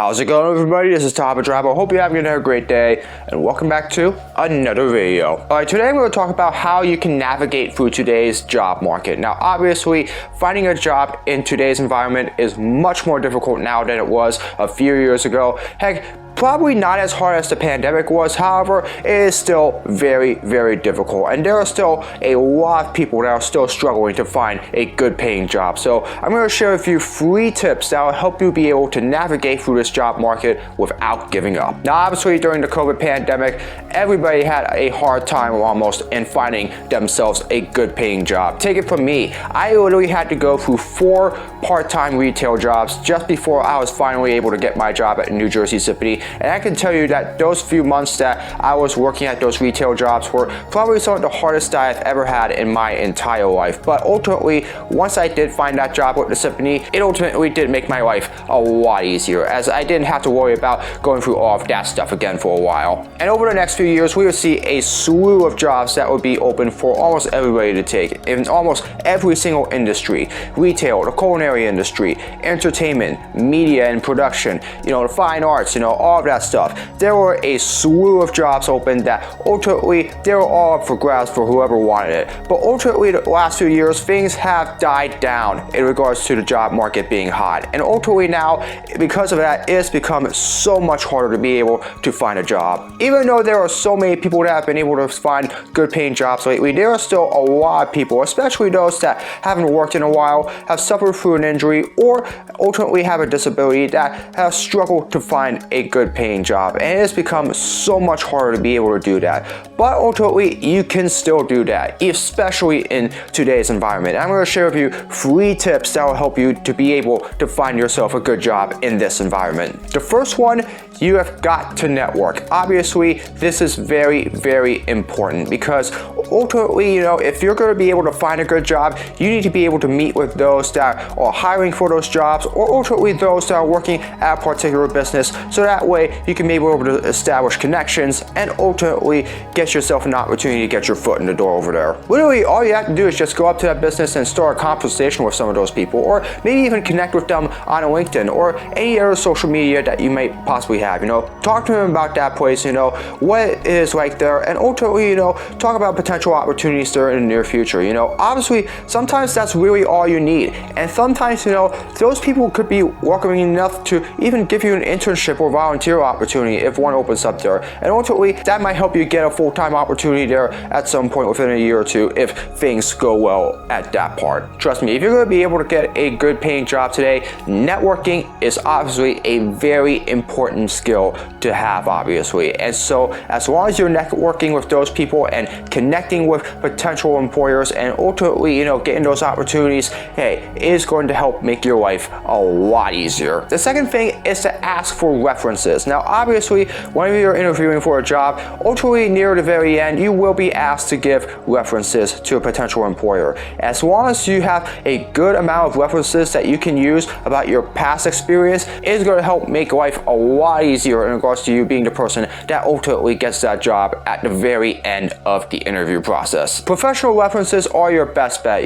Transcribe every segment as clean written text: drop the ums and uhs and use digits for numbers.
How's it going, everybody? This is Top Drop. I hope you're having a great day, and welcome back to another video. Alright, today we're going to talk about how you can navigate through today's job market. Now, obviously, finding a job in today's environment is much more difficult now than it was a few years ago. Heck, probably not as hard as the pandemic was. However, it is still very, very difficult, and there are still a lot of people that are still struggling to find a good paying job. So I'm going to share a few free tips that will help you be able to navigate through this job market without giving up. Now, obviously, during the COVID pandemic, everybody had a hard time almost in finding themselves a good paying job. Take it from me, I literally had to go through 4 part-time retail jobs just before I was finally able to get my job at New Jersey Zippity. And I can tell you that those few months that I was working at those retail jobs were probably some of the hardest that I've ever had in my entire life. But ultimately, once I did find that job with the Zippity, it ultimately did make my life a lot easier, as I didn't have to worry about going through all of that stuff again for a while. And over the next few years, we will see a slew of jobs that will be open for almost everybody to take in almost every single industry: retail, the culinary industry, entertainment, media and production, the fine arts, all of that stuff. There were a slew of jobs open that ultimately they were all up for grabs for whoever wanted it. But ultimately, the last few years, things have died down in regards to the job market being hot. And ultimately now, because of that, it's become so much harder to be able to find a job. Even though there are so many people that have been able to find good paying jobs lately, there are still a lot of people, especially those that haven't worked in a while, have suffered through an injury, or ultimately have a disability that have struggled to find a good paying job. And it's become so much harder to be able to do that. But ultimately, you can still do that, especially in today's environment. I'm going to share with you 3 tips that will help you to be able to find yourself a good job in this environment. The first one, you have got to network. Obviously, this is very, very important because ultimately, if you're going to be able to find a good job, you need to be able to meet with those that are hiring for those jobs, or ultimately those that are working at a particular business, so that way you can be able to establish connections and ultimately get yourself an opportunity to get your foot in the door over there. Literally, all you have to do is just go up to that business and start a conversation with some of those people, or maybe even connect with them on LinkedIn or any other social media that you might possibly have. Talk to them about that place, what it is like there, and ultimately, talk about potential opportunities there in the near future. Obviously, sometimes that's really all you need, and sometimes, those people could be welcoming enough to even give you an internship or volunteer opportunity if one opens up there, and ultimately, that might help you get a full-time opportunity there at some point within a year or two if things go well at that part. Trust me, if you're going to be able to get a good paying job today, networking is obviously a very important skill to have, obviously. And so as long as you're networking with those people and connecting with potential employers and ultimately, getting those opportunities, hey, it is going to help make your life a lot easier. The second thing is to ask for references. Now, obviously, whenever you're interviewing for a job, ultimately near the very end, you will be asked to give references to a potential employer. As long as you have a good amount of references that you can use about your past experience, it's going to help make life a lot easier in regards to you being the person that ultimately gets that job at the very end of the interview process. Professional references are your best bet.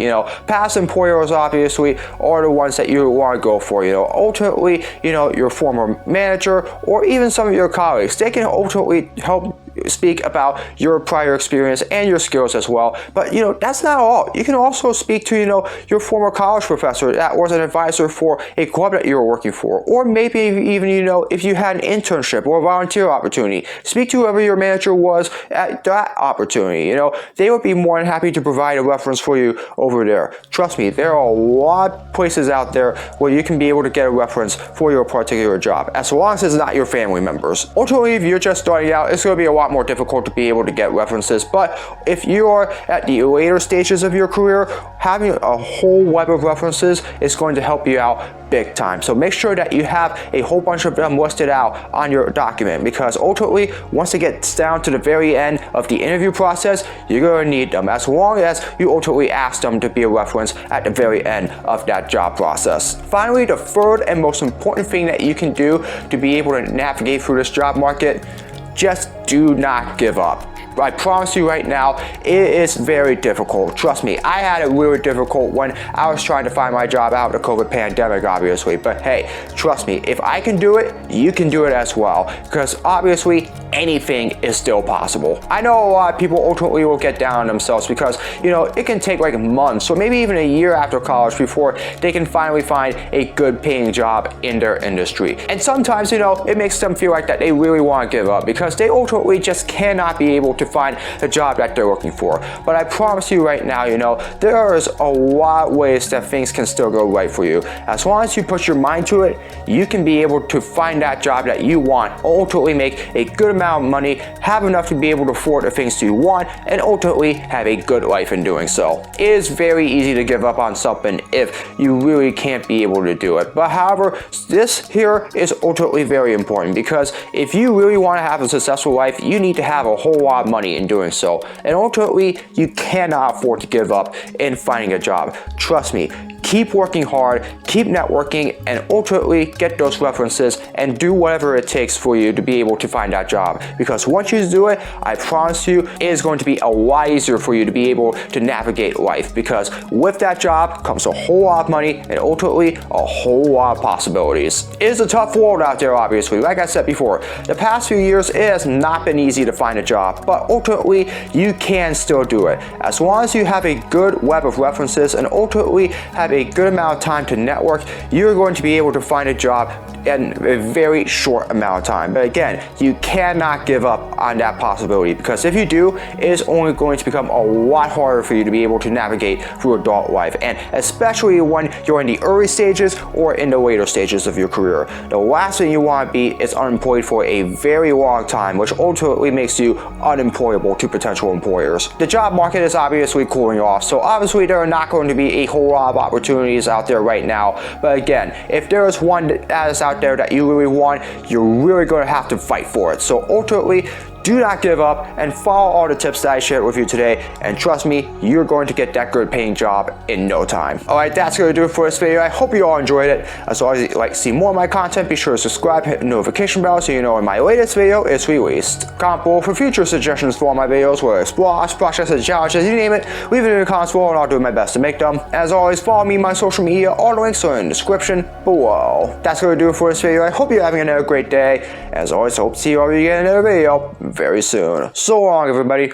Past employers obviously are the ones that you want to go for. Ultimately, your former manager or even some of your colleagues, they can ultimately help speak about your prior experience and your skills as well. But that's not all. You can also speak to your former college professor that was an advisor for a club that you were working for, or maybe even if you had an internship or a volunteer opportunity, speak to whoever your manager was at that opportunity. They would be more than happy to provide a reference for you over there. Trust me, there are a lot of places out there where you can be able to get a reference for your particular job, as long as it's not your family members. Ultimately, if you're just starting out, it's going to be a lot more difficult to be able to get references. But if you are at the later stages of your career, having a whole web of references is going to help you out big time. So make sure that you have a whole bunch of them listed out on your document, because ultimately, once it gets down to the very end of the interview process, you're going to need them, as long as you ultimately ask them to be a reference at the very end of that job process. Finally, the third and most important thing that you can do to be able to navigate through this job market, just do not give up. I promise you right now, it is very difficult. Trust me, I had it really difficult when I was trying to find my job out of the COVID pandemic, obviously. But hey, trust me, if I can do it, you can do it as well. Because obviously, anything is still possible. I know a lot of people ultimately will get down on themselves because, it can take like months or maybe even a year after college before they can finally find a good paying job in their industry. And sometimes, it makes them feel like that they really want to give up because they ultimately just cannot be able to find the job that they're looking for. But I promise you right now, there is a lot of ways that things can still go right for you. As long as you put your mind to it, you can be able to find that job that you want, ultimately make a good amount of money, have enough to be able to afford the things you want, and ultimately have a good life in doing so. It is very easy to give up on something if you really can't be able to do it. But however, this here is ultimately very important because if you really want to have a successful life, you need to have a whole lot of money in doing so. And ultimately, you cannot afford to give up in finding a job. Trust me. Keep working hard, keep networking, and ultimately get those references and do whatever it takes for you to be able to find that job. Because once you do it, I promise you, it is going to be a lot easier for you to be able to navigate life. Because with that job comes a whole lot of money and ultimately a whole lot of possibilities. It is a tough world out there, obviously. Like I said before, the past few years, it has not been easy to find a job, but ultimately, you can still do it. As long as you have a good web of references and ultimately have a good amount of time to network, you're going to be able to find a job in a very short amount of time. But again, you cannot give up on that possibility because if you do, it is only going to become a lot harder for you to be able to navigate through adult life, and especially when you're in the early stages or in the later stages of your career. The last thing you want to be is unemployed for a very long time, which ultimately makes you unemployable to potential employers. The job market is obviously cooling off, so obviously there are not going to be a whole lot of opportunities out there right now. But again, if there is one that is out there that you really want, you're really going to have to fight for it. So ultimately, do not give up and follow all the tips that I shared with you today, and trust me, you're going to get that good paying job in no time. Alright, that's going to do it for this video. I hope you all enjoyed it. As always, if you'd like to see more of my content, be sure to subscribe, hit the notification bell so you know when my latest video is released. Comment below for future suggestions for all my videos, whether it's blogs, projects, and challenges, you name it. Leave it in the comments below and I'll do my best to make them. As always, follow me on my social media. All the links are in the description below. That's going to do it for this video. I hope you're having another great day. As always, hope to see you all again in another video very soon. So long, everybody.